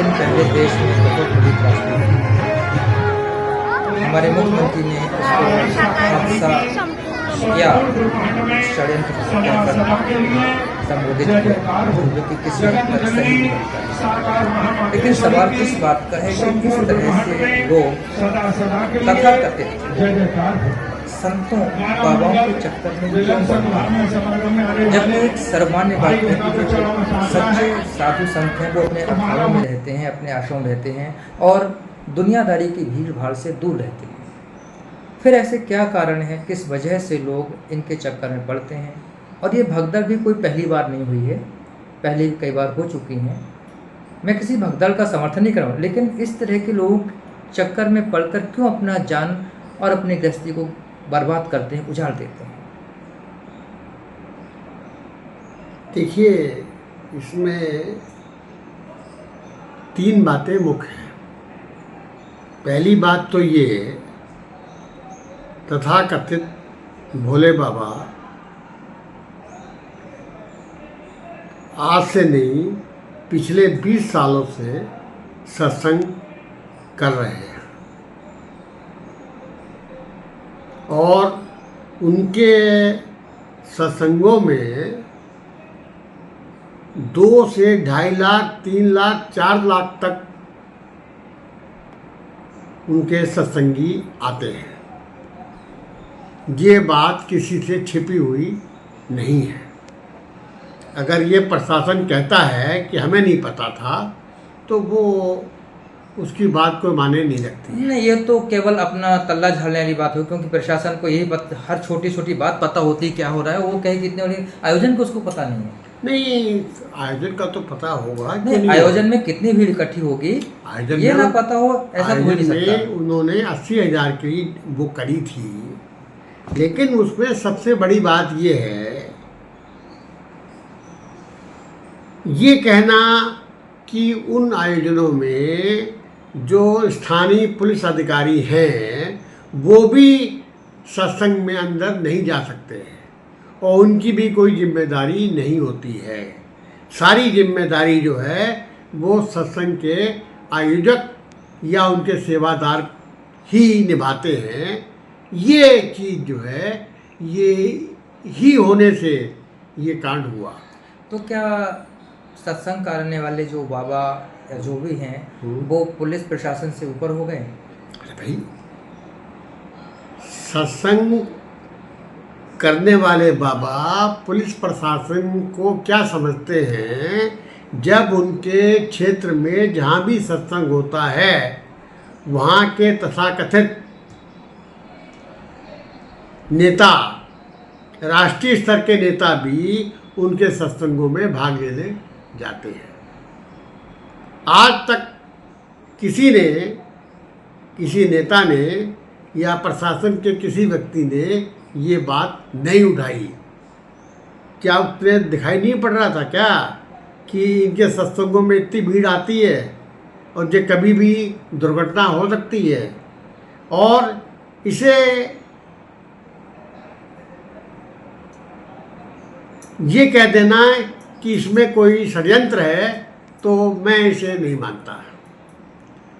दिन पहले देश में बहुत बड़ी त्रासदी हुई। हमारे मुख्यमंत्री ने उसको हादसा या षड्यंत्र कहकर संबोधित किया, जो कि किसी हद तक सही नहीं लगता। लेकिन सवाल इस बात का है कि किस तरह से लोग तथाकथित संतों बाबाओं के चक्कर में क्यों पड़ते हैं, जबकि एक सर्वमान्य बात है कि जो सच्चे साधु संत हैं वो अपने अखाड़ों में रहते हैं, अपने आश्रम में रहते हैं और दुनियादारी की भीड़ भाड़ से दूर रहते हैं। फिर ऐसे क्या कारण है, किस वजह से लोग इनके चक्कर में पड़ते हैं? और ये भगदड़ भी कोई पहली बार नहीं हुई है, पहले भी कई बार हो चुकी हैं। मैं किसी भगदड़ का समर्थन नहीं कर रहा हूँ, लेकिन इस तरह के लोग चक्कर में पड़कर क्यों अपना जान और अपनी गृहस्थी को बर्बाद करते हैं, उजाड़ देते हैं? देखिए, इसमें 3 बातें मुख्य हैं। पहली बात तो ये, तथाकथित भोले बाबा आज से नहीं, पिछले 20 सालों से सत्संग कर रहे हैं और उनके सत्संगों में 2 से 2.5 लाख, 3 लाख, 4 लाख तक उनके सत्संगी आते हैं। ये बात किसी से छिपी हुई नहीं है। अगर ये प्रशासन कहता है कि हमें नहीं पता था, तो वो उसकी बात को माने नहीं रखती। नहीं, ये तो केवल अपना तल्ला झाड़ने वाली बात हो, क्योंकि प्रशासन को यही हर छोटी छोटी बात पता होती है क्या हो रहा है। वो कहे कि इतने बड़े आयोजन को उसको पता नहीं है। नहीं, आयोजन का तो पता होगा। नहीं, आयोजन में कितनी भीड़ इकट्ठी होगी आयोजन ये ना पता हो, ऐसा हो नहीं सकता। उन्होंने 80,000 की वो करी थी, लेकिन उसमें सबसे बड़ी बात ये है, ये कहना कि उन आयोजनों में जो स्थानीय पुलिस अधिकारी हैं वो भी सत्संग में अंदर नहीं जा सकते हैं और उनकी भी कोई जिम्मेदारी नहीं होती है। सारी जिम्मेदारी जो है वो सत्संग के आयोजक या उनके सेवादार ही निभाते हैं। ये चीज़ जो है, ये ही होने से ये कांड हुआ। तो क्या सत्संग करने वाले जो बाबा या जो भी हैं वो पुलिस प्रशासन से ऊपर हो गए? अरे भाई, सत्संग करने वाले बाबा पुलिस प्रशासन को क्या समझते हैं? जब उनके क्षेत्र में जहाँ भी सत्संग होता है वहाँ के तथाकथित नेता, राष्ट्रीय स्तर के नेता भी उनके सत्संगों में भाग लेने जाते हैं। आज तक किसी नेता ने या प्रशासन के किसी व्यक्ति ने ये बात नहीं उठाई। क्या उन्हें दिखाई नहीं पड़ रहा था क्या कि इनके सत्संगों में इतनी भीड़ आती है और जो कभी भी दुर्घटना हो सकती है? और इसे ये कह देना कि इसमें कोई षड्यंत्र है, तो मैं इसे नहीं मानता।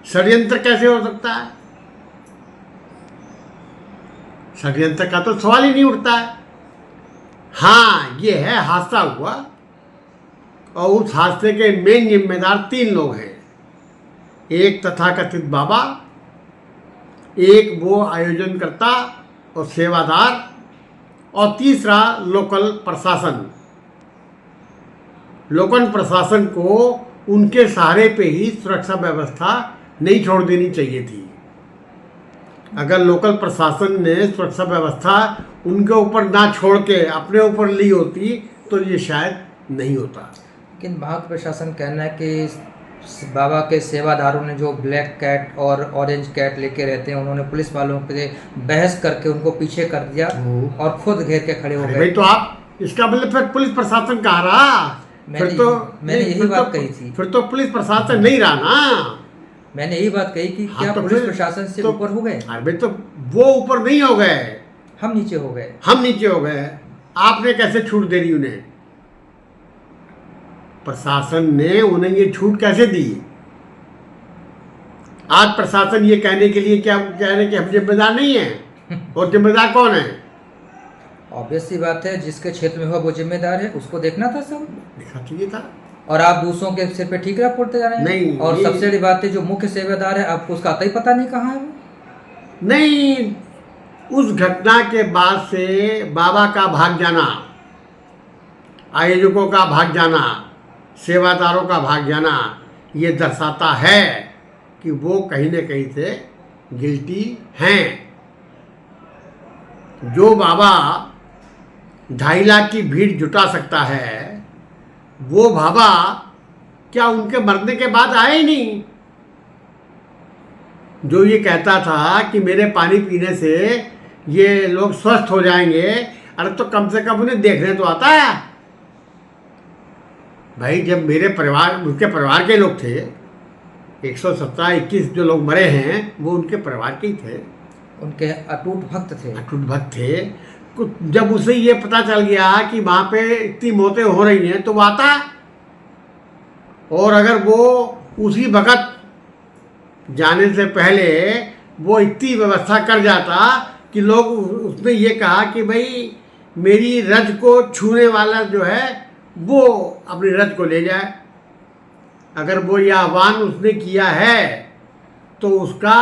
षड्यंत्र कैसे हो सकता है? षड्यंत्र का तो सवाल ही नहीं उठता है। हाँ, ये है, हादसा हुआ और उस हादसे के मेन जिम्मेदार 3 लोग हैं। एक तथाकथित बाबा, एक वो आयोजनकर्ता और सेवादार, और तीसरा लोकल प्रशासन। लोकल प्रशासन को उनके सहारे पे ही सुरक्षा व्यवस्था नहीं छोड़ देनी चाहिए थी। अगर लोकल प्रशासन ने सुरक्षा व्यवस्था उनके ऊपर ना छोड़ के अपने ऊपर ली होती तो ये शायद नहीं होता। लेकिन वहाँ का प्रशासन कहना है कि बाबा के सेवादारों ने जो ब्लैक कैट और ऑरेंज कैट लेके रहते हैं, उन्होंने पुलिस वालों से बहस करके उनको पीछे कर दिया और खुद घेर के खड़े हो गए। भाई, तो आप इसका मतलब फिर पुलिस प्रशासन कहाँ रहा? मैंने यही बात कही थी। फिर तो पुलिस प्रशासन नहीं रहा ना। मैंने यही बात कही कि क्या तो पुलिस प्रशासन से ऊपर हो गए? अरे तो वो ऊपर नहीं हो गए, हम नीचे हो गए। हम नीचे हो गए। आपने कैसे छूट दे दी उन्हें? प्रशासन ने उन्हें ये छूट कैसे दी? आज प्रशासन ये कहने के लिए क्या कह रहे हैं कि हम जिम्मेदार नहीं हैं, और जिम्मेदार कौन है? ऑब्वियस सी बात है, जिसके क्षेत्र में हुआ वो जिम्मेदार है, उसको देखना था सब। देखा चाहिए था। और आप दूसरों के सिर पे ठीकरा फोड़ते जा रहे हैं। नहीं, और ये- सबसे बड़ी बात है, जो मुख्य सेवादार है आपको उसका आता ही पता नहीं कहाँ है वो। नहीं, उस घटना के बाद से बाबा का भाग जाना, आयोजकों का भाग जाना, सेवादारों का भाग जाना, ये दर्शाता है कि वो कहीं न कहीं से गिल्टी हैं। जो बाबा 2.5 लाख की भीड़ जुटा सकता है, वो बाबा क्या उनके मरने के बाद आए ही नहीं? जो ये कहता था कि मेरे पानी पीने से ये लोग स्वस्थ हो जाएंगे, अरे तो कम से कम उन्हें देखने तो आता है भाई। जब मेरे परिवार, उनके परिवार के लोग थे, 117-21 जो लोग मरे हैं वो उनके परिवार के ही थे, उनके अटूट भक्त थे। अटूट भक्त थे। जब उसे ये पता चल गया कि वहाँ पे इतनी मौतें हो रही हैं तो वो आता, और अगर वो उसी वक्त जाने से पहले वो इतनी व्यवस्था कर जाता कि लोग, उसने ये कहा कि भाई मेरी रज को छूने वाला जो है वो अपनी रज को ले जाए। अगर वो ये आह्वान उसने किया है तो उसका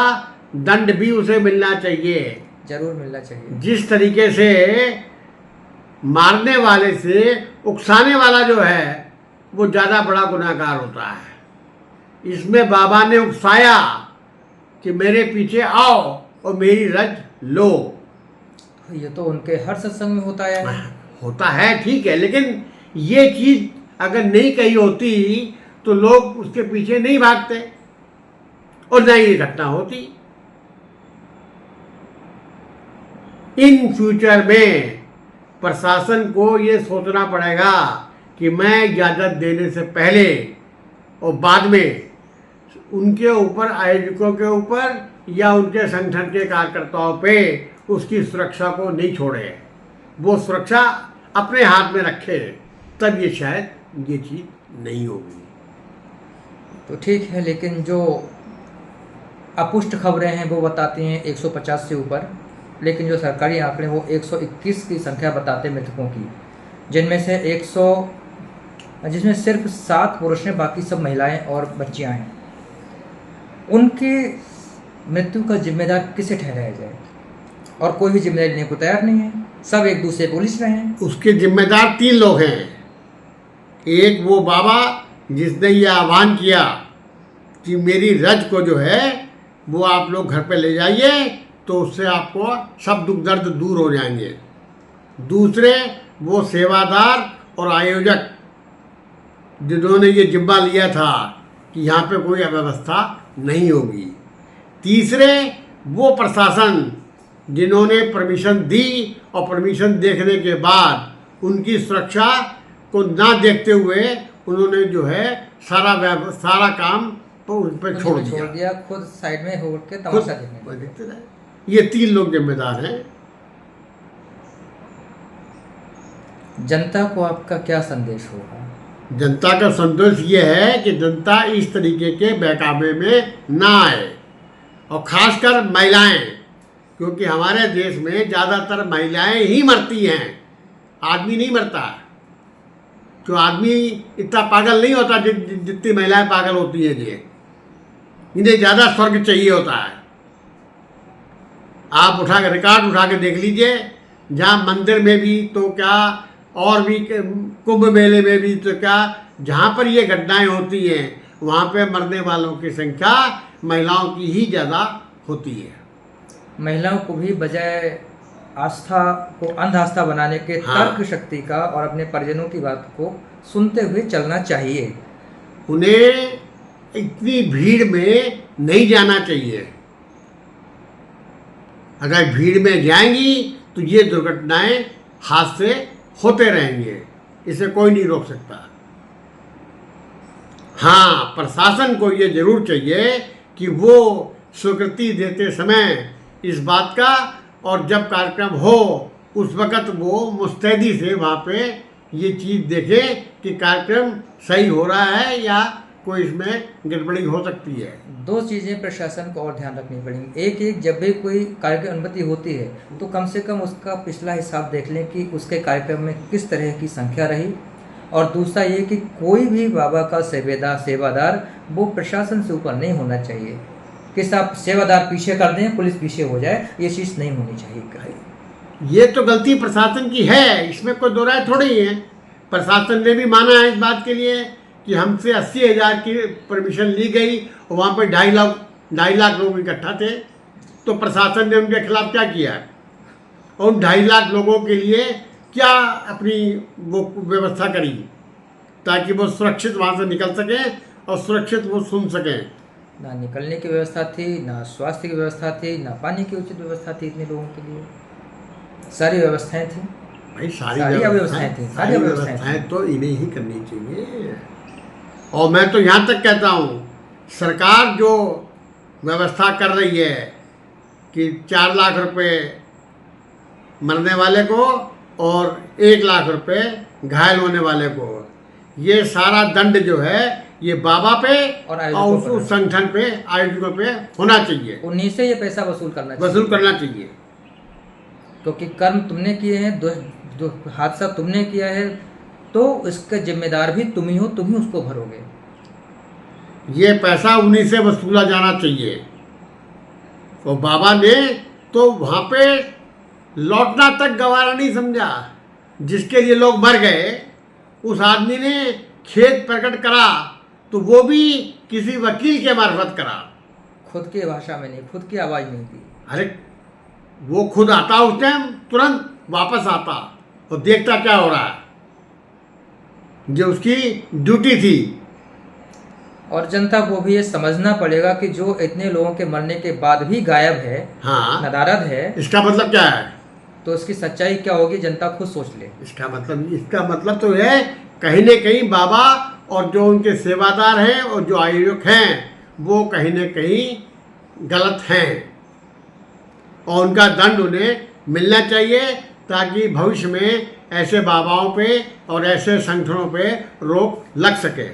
दंड भी उसे मिलना चाहिए। जरूर मिलना चाहिए। जिस तरीके से मारने वाले से उकसाने वाला जो है वो ज़्यादा बड़ा गुनाहगार होता है। इसमें बाबा ने उकसाया कि मेरे पीछे आओ और मेरी रज लो। ये तो उनके हर सत्संग में होता है। होता है, ठीक है, लेकिन ये चीज़ अगर नहीं कही होती तो लोग उसके पीछे नहीं भागते और न ये घटना होती। इन फ्यूचर में प्रशासन को ये सोचना पड़ेगा कि मैं इजाज़त देने से पहले और बाद में उनके ऊपर, आयोजकों के ऊपर या उनके संगठन के कार्यकर्ताओं पे उसकी सुरक्षा को नहीं छोड़े, वो सुरक्षा अपने हाथ में रखे, तब ये शायद ये चीज़ नहीं होगी। तो ठीक है, लेकिन जो अपुष्ट खबरें हैं वो बताती हैं 150 से ऊपर, लेकिन जो सरकारी आंकड़े वो 121 की संख्या बताते हैं मृतकों की, जिनमें से जिसमें सिर्फ 7 पुरुष हैं, बाकी सब महिलाएं और बच्चियां हैं। उनकी मृत्यु का जिम्मेदार किसे ठहराया जाए? और कोई भी जिम्मेदारी लेने को तैयार नहीं है, सब एक दूसरे को उलिझ रहे हैं। उसके जिम्मेदार 3 लोग हैं। एक वो बाबा जिसने ये आह्वान किया कि मेरी रज को जो है वो आप लोग घर पे ले जाइए तो उससे आपको सब दुख दर्द दूर हो जाएंगे। दूसरे वो सेवादार और आयोजक जिन्होंने ये जिम्मा लिया था कि यहाँ पे कोई अव्यवस्था नहीं होगी। तीसरे वो प्रशासन जिन्होंने परमिशन दी और परमिशन देखने के बाद उनकी सुरक्षा को ना देखते हुए उन्होंने जो है सारा काम तो उन पर छोड़ दिया, खुद साइड में होकर के तमाशा देखते रहे। ये 3 लोग जिम्मेदार हैं। जनता को आपका क्या संदेश होगा? जनता का संदेश ये है कि जनता इस तरीके के बहकावे में ना आए, और खासकर महिलाएं, क्योंकि हमारे देश में ज़्यादातर महिलाएं ही मरती हैं, आदमी नहीं मरता। तो आदमी इतना पागल नहीं होता जितनी महिलाएं पागल होती हैं जी। इन्हें ज़्यादा स्वर्ग चाहिए होता है। आप रिकॉर्ड उठा के देख लीजिए, जहाँ मंदिर में भी तो क्या, और भी कुंभ मेले में भी तो क्या, जहाँ पर ये घटनाएं होती हैं वहाँ पे मरने वालों की संख्या महिलाओं की ही ज़्यादा होती है। महिलाओं को भी बजाय आस्था को अंध आस्था बनाने के तर्क शक्ति का और अपने परिजनों की बात को सुनते हुए चलना चाहिए। उन्हें इतनी भीड़ में नहीं जाना चाहिए। अगर भीड़ में जाएंगी तो ये दुर्घटनाएं हादसे होते रहेंगे, इसे कोई नहीं रोक सकता। हाँ, प्रशासन को ये जरूर चाहिए कि वो स्वीकृति देते समय इस बात का, और जब कार्यक्रम हो उस वक़्त वो मुस्तैदी से वहाँ पे ये चीज़ देखे कि कार्यक्रम सही हो रहा है या कोई इसमें गड़बड़ी हो सकती है। दो चीज़ें प्रशासन को और ध्यान रखनी पड़ेंगी। एक जब भी कोई कार्यक्रम की अनुमति होती है तो कम से कम उसका पिछला हिसाब देख लें कि उसके कार्यक्रम में किस तरह की संख्या रही, और दूसरा ये कि कोई भी बाबा का सेवादार वो प्रशासन से ऊपर नहीं होना चाहिए कि सब सेवादार पीछे कर दें, पुलिस पीछे हो जाए, ये चीज़ नहीं होनी चाहिए। ये तो गलती प्रशासन की है, इसमें कोई दो राय थोड़ी है। प्रशासन ने भी माना है इस बात के लिए कि हमसे 80,000 की परमिशन ली गई और वहाँ पे 2.5 लाख लोग इकट्ठा थे, तो प्रशासन ने उनके खिलाफ क्या किया और उन 2.5 लाख लोगों के लिए क्या अपनी वो व्यवस्था करी ताकि वो सुरक्षित वहाँ से निकल सकें और सुरक्षित वो सुन सकें। ना निकलने की व्यवस्था थी, ना स्वास्थ्य की व्यवस्था थी, ना पानी की उचित व्यवस्था थी इतने लोगों के लिए। सारी व्यवस्थाएं थी भाई, सारी व्यवस्थाएं थी, सारी व्यवस्थाएं तो इन्हें ही करनी चाहिए। और मैं तो यहाँ तक कहता हूँ, सरकार जो व्यवस्था कर रही है कि 4 लाख रुपए मरने वाले को और 1 लाख रुपए घायल होने वाले को, ये सारा दंड जो है ये बाबा पे और उस संगठन पे, आयोजकों पे होना चाहिए। उन्हीं से ये पैसा वसूल करना चाहिए क्योंकि कर्म तुमने किए हैं, जो हादसा तुमने किया है, तो इसका जिम्मेदार भी तुम ही हो, तुम ही उसको भरोगे। ये पैसा उन्हीं से वसूला जाना चाहिए। और बाबा ने तो वहाँ पे लौटना तक गवारा नहीं समझा। जिसके लिए लोग मर गए उस आदमी ने खेद प्रकट करा तो वो भी किसी वकील के मार्फत करा, खुद की भाषा में नहीं, खुद की आवाज़ नहीं दी। अरे वो खुद आता उस टाइम, तुरंत वापस आता और देखता क्या हो रहा है, जो उसकी ड्यूटी थी। और जनता को भी ये समझना पड़ेगा कि जो इतने लोगों के मरने के बाद भी गायब है, हाँ, नदारद है, इसका मतलब क्या है? तो इसकी सच्चाई क्या होगी जनता खुद सोच ले। इसका मतलब तो है कहीं न कहीं बाबा और जो उनके सेवादार हैं और जो आयोजक हैं वो कहीं न कहीं गलत हैं और उनका दंड उन्हें मिलना चाहिए ताकि भविष्य में ऐसे बाबाओं पे और ऐसे संगठनों पे रोक लग सके।